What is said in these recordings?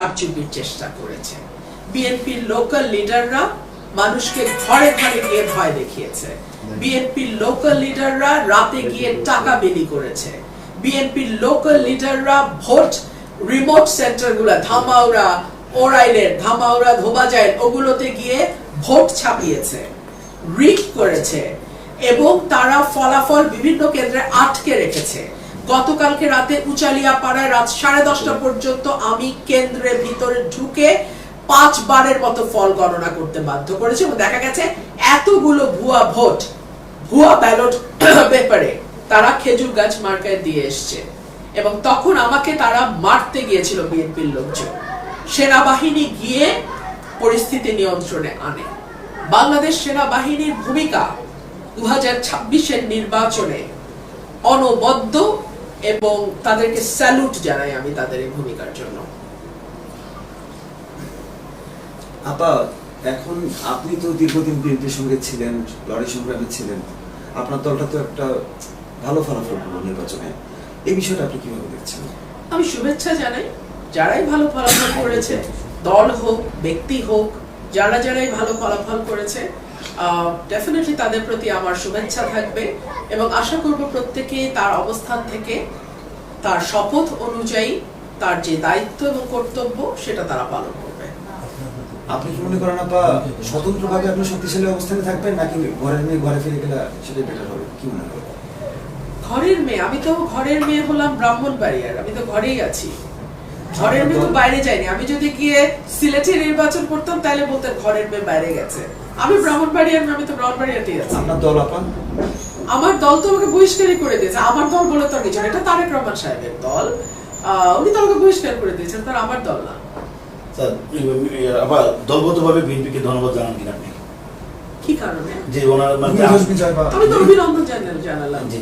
কারচুপির চেষ্টা করেছে। বিএনপির লোকাল লিডাররা মানুষকে ঘরে ঘরে গিয়ে ভয় দেখিয়েছে। বিএনপির লোকাল লিডাররা রাতে গিয়ে টাকা বিলি করেছে। বিএনপির লোকাল লিডাররা ভোট রিমোট সেন্টারগুলো ধামাউড়া, ওরাইলের ধামাউড়া, ধোবাজাইল ওগুলোতে গিয়ে ভোট ছাপিয়েছে, রিগ করেছে এবং তারা ফলাফল বিভিন্ন কেন্দ্রে আটকে রেখেছে। গতকালকে রাতে উচালিয়া পাড়ায় রাত 10:30 পর্যন্ত আমি কেন্দ্রের ভিতরে ঢুকে 5 বারের মতো ফল গণনা করতে বাধ্য করেছে এবং দেখা গেছে এতগুলো ভুয়া ভোট, ভুয়া ব্যালট পেপারে তারা খেজুর গাছ মার্কায় দিয়ে এসছে এবং তখন আমাকে তারা মারতে গিয়েছিল বিএনপির লোকজন। সেনাবাহিনী গিয়ে পরিস্থিতি নিয়ন্ত্রণে আনে। বাংলাদেশ সেনাবাহিনীর ভূমিকা 2026-এর নির্বাচনে অনবদ্য এবং তাদেরকে স্যালুট জানাই আমি তাদের এই ভূমিকার জন্য। আপা, এখন আপনি তো দীর্ঘদিন বিএনপির সঙ্গে ছিলেন, লড়াই সংগ্রামে ছিলেন, আপনার দলটা তো একটা ভালো ফলাফল করলো নির্বাচনে, এই বিষয়টা আপনি কিভাবে দেখছেন? আমি শুভেচ্ছা জানাই যারাই ভালো ফলাফল করেছে, দল হোক ব্যক্তি হোক, যারাই ভালো ফলাফল করেছে, ডেফিনেটলি তাদের প্রতি আমার শুভেচ্ছা থাকবে এবং আশা করব প্রত্যেকে তার অবস্থান থেকে তার শপথ অনুযায়ী তার যে দায়িত্ব এবং কর্তব্য সেটা তারা পালন করবে। আপনি কি মনে করেন আপা স্বতন্ত্রভাবে আপনি শক্তিশালী অবস্থানে থাকবেন নাকি ঘরের মেয়ে ঘরে ফিরে গেলে সেটাই বেটার হবে, কি মনে করেন? ঘরের মেয়ে, আমি তো ঘরের মেয়ে হলাম ব্রাহ্মণবাড়িয়ার, আমি তো ঘরেই আছি, ঘরের মেয়ে তো বাইরে যায়নি। আমি যদি গিয়ে সিলেটে নির্বাচন করতাম তাহলে বলতেন ঘরের মেয়ে বাইরে গেছে। আমি ব্রাহ্মণবাড়িয়ার মেয়ে, আমি তো ব্রাহ্মণবাড়িয়াতেই আছি। আপনার দল আপা? আমার দল তো আমাকে বহিষ্কারই করে দিয়েছে। আমার দল বলে তো কিছু, এটা তারেক রহমান সাহেবের দল, উনি তো আমাকে বহিষ্কার করে দিয়েছেন, তার আমার দল না। স্যার, আবার দলগতভাবে বিএনপিকে ধন্যবাদ জানান কিনা আপনি? কি কারণে? যে ওনার আমি তো অভিনন্দন জানালাম। জি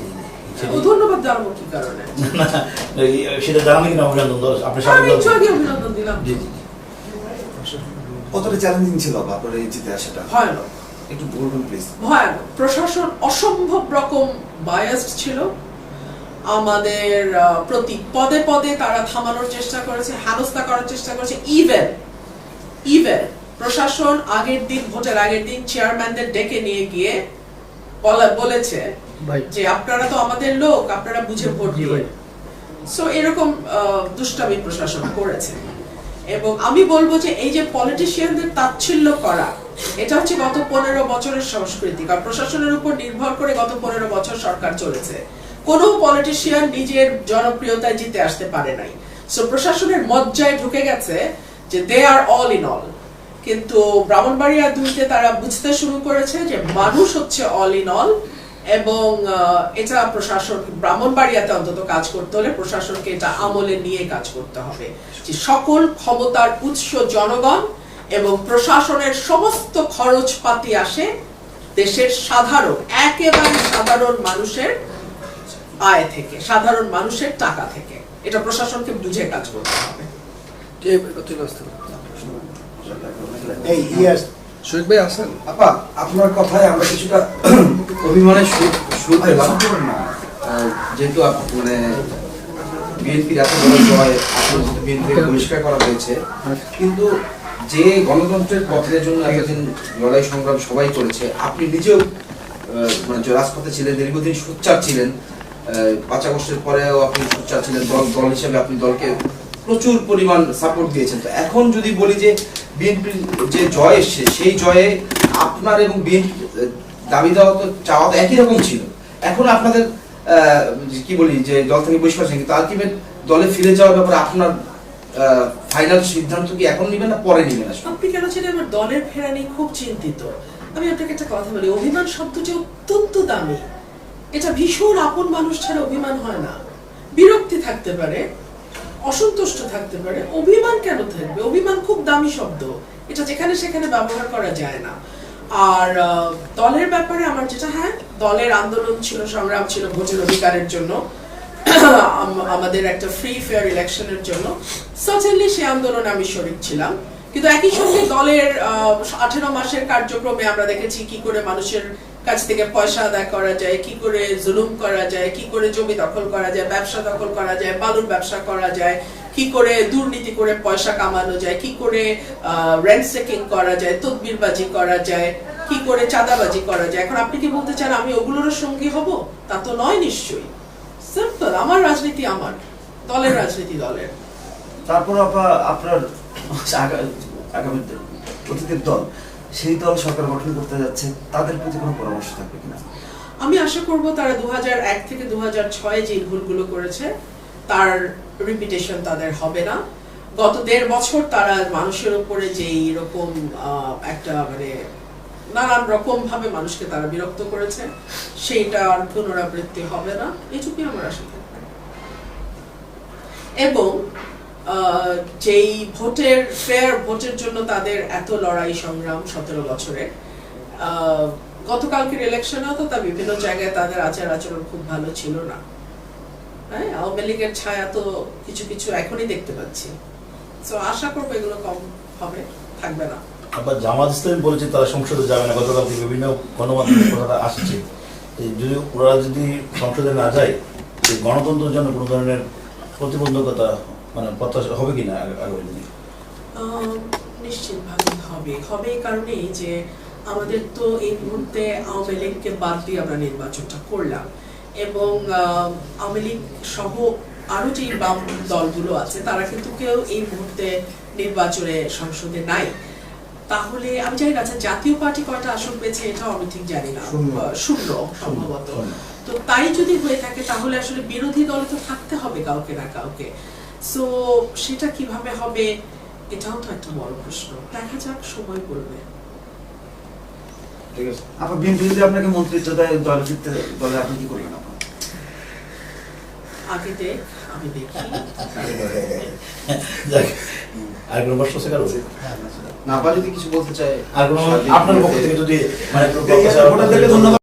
ধন্যবাদ জানাবো কি কারণে? সেটা জানান কিনা অভিনন্দন আপনি? আমি একটু আগে অভিনন্দন দিলাম। জি জি। কতটা চ্যালেঞ্জিং ছিল আপনার এই জিতে আসাটা? ভয়ানক, একটু বলবেন প্লিজ। ভয়ানক। প্রশাসন অসম্ভব রকম বায়াসড ছিল আমাদের প্রতি, পদে পদে তারা থামানোর চেষ্টা করেছে, হেনস্থা করার চেষ্টা করেছে। ইভেন প্রশাসন আগের দিন, ভোটের আগের দিন চেয়ারম্যানদের ডেকে নিয়ে গিয়ে বলেছে যে আপনারা তো আমাদের লোক, আপনারা বুঝে ভোট দিবেন। সো এরকম দুষ্টামি প্রশাসন করেছে এবং আমি বলবো যে এই যে পলিটিশিয়ানদের তাচ্ছিল্য করা, এটা হচ্ছে গত 15 বছরের সংস্কৃতি। কারণ প্রশাসনের উপর নির্ভর করে গত 15 বছর সরকার চলেছে। কোনো পলিটিশিয়ান নিজের জনপ্রিয়তায় জিতে আসতে পারে নাই। সো প্রশাসনের মজ্জায় ঢুকে গেছে যে দে আর অল ইন অল। কিন্তু ব্রাহ্মণবাড়িয়া 2-তে তারা বুঝতে শুরু করেছে যে মানুষ হচ্ছে অল ইন অল এবং এটা প্রশাসন, ব্রাহ্মণবাড়িয়াতে অন্তত কাজ করতে হলে প্রশাসনকে এটা আমলে নিয়ে কাজ করতে হবে যে সকল ক্ষমতার উৎস জনগণ এবং প্রশাসনের সমস্ত খরচপাতি আসে দেশের সাধারণ, একেবারে সাধারণ মানুষের আয় থেকে, সাধারণ মানুষের টাকা থেকে। এটা প্রশাসনকে বুঝে কাজ করতে হবে। এই ইয়াস শহীদ ভাই আছেন? আপা, আপনার কথায় আমরা কিছুটা অভিমানের সুর পেলাম। যেহেতু মানে বিএনপির এত বড় জয়, বিএনপিকে বহিষ্কার করা হয়েছে, কিন্তু যে গণতন্ত্রের পথের জন্য এতদিন লড়াই সংগ্রাম সবাই করেছে, আপনি নিজেও মানে রাজপথে ছিলেন, দীর্ঘদিন সোচ্চার ছিলেন, 5 আগস্টের পরেও আপনি সোচ্চার ছিলেন, দল হিসেবে আপনি দলকে প্রচুর পরিমাণ সাপোর্ট দিয়েছেন। তো এখন যদি বলি যে বিএনপির যে জয় এসছে, সেই জয়ে আপনার এবং বিএনপি দাবি দেওয়া তো চাওয়া তো একই রকম ছিল। এখন আপনাদের কি বলি যে দল থেকে বহিষ্কার, কিন্তু আলটিমেট দলে ফিরে যাওয়ার ব্যাপারে আপনার ফাইনাল সিদ্ধান্ত কি এখন নেবেন না পরে নেবেন? আপনি কেন ছিলেন আমার দলের ফেরা নিয়ে খুব চিন্তিত। আমি আপনাকে একটা কথা বলি, অভিমান শব্দটি অত্যন্ত দামি। এটা ভীষণ আপন মানুষ ছাড়া অভিমান হয় না। বিরক্তি থাকতে পারে, অসন্তুষ্ট থাকতে পারে, অভিমান কেন থাকবে? অভিমান খুব দামি শব্দ, এটা যেখানে সেখানে ব্যবহার করা যায় না। আর দলের ব্যাপারে আমার যেটা, হ্যাঁ, দলের আন্দোলন ছিল, সংগ্রাম ছিল ভোটের অধিকারের জন্য, আমাদের একটা ফ্রি ফেয়ার ইলেকশনের জন্য। সার্টেনলি সেই আন্দোলনে আমি শরীক ছিলাম, কিন্তু একই সঙ্গে দলের 18 মাসের কার্যক্রমে আমরা দেখেছি কি করে মানুষের কাছ থেকে পয়সা আদায় করা যায়, কি করে জুলুম করা যায়, কি করে জমি দখল করা যায়, ব্যবসা দখল করা যায়, বালুর ব্যবসা করা যায়, কি করে দুর্নীতি করে পয়সা কামানো যায়, কি করে র্যানসেকিং করা যায়, তদবিরবাজি করা যায়, কি করে চাঁদাবাজি করা যায়। এখন আপনি কি বলতে চান আমি ওগুলোর সঙ্গী হব? তা তো নয় নিশ্চয়ই। সিম্পল, আমার রাজনীতি আমার, দলের রাজনীতি দলের। তারপর আপা আপনার আগামী অতীতের দল, সেই দল সরকার গঠন করতে যাচ্ছে, তাদের প্রতি কোনো পরামর্শ থাকবে কিনা? আমি আশা করব তারা 2001 থেকে 2006 যে ভুলগুলো করেছে তার রিপিটেশন তাদের হবে না। গত 1.5 বছর তারা মানুষের উপরে যে এরকম একটা মানে নানান রকম ভাবে মানুষকে তারা বিরক্ত করেছে, সেইটা আর পুনরাবৃত্তি হবে না, এইটুকুই আমার আশা থাকবে। এবং যেই ভোটের ফেয়ার ভোটের জন্য তাদের এত লড়াই সংগ্রাম 17 বছরে, গতকালকের ইলেকশনেও তো তা বিভিন্ন জায়গায় তাদের আচার আচরণ খুব ভালো ছিল না। হ্যাঁ, আওয়ামী লীগের ছায়া তো কিছু কিছু এখনই দেখতে পাচ্ছি। তো আশা করবো এগুলো কম হবে, থাকবে না। আবার জামাত ইসলামী বলেছে তারা সংসদে যাবে না, গতকাল থেকে বিভিন্ন গণমাধ্যমের কথাটা আসছে। যদি ওরা যদি সংসদে না যায়, এই গণতন্ত্রের জন্য কোনো ধরনের প্রতিবন্ধকতা মানে প্রত্যাশা হবে কিনা আগামী দিনে? নিশ্চিতভাবে হবে। হবে এই কারণেই যে আমাদের তো এই মুহূর্তে আওয়ামী লীগকে বাদ দিয়ে আমরা নির্বাচনটা করলাম, এবং আওয়ামী লীগ সহ আরো যে বাম দলগুলো আছে তারা কিন্তু কেউ এই মুহূর্তে নির্বাচনে সংসদে নাই। তাহলে আমি জানি না জাতীয় পার্টি কয়টা আসন পেয়েছে এটাও আমি ঠিক জানি না, শূন্য সম্ভবত। তো তাই যদি হয়ে থাকে তাহলে আসলে বিরোধী দলে তো থাকতে হবে কাউকে না কাউকে। সো সেটা কিভাবে হবে এটাও তো একটা বড় প্রশ্ন, দেখা যাক, সময় বলবে। ঠিক আছে আপা, বিএনপি যদি আপনাকে মন্ত্রিত্ব দেয় দলে ফিরতে, দলে আপনি কি করবেন? আপা আগে দেখ, আমি দেখি। আর কোনো প্রশ্ন আছে কারো? না, আপা যদি কিছু বলতে চায় আর কোনো আপনার পক্ষ থেকে যদি মানে ধন্যবাদ।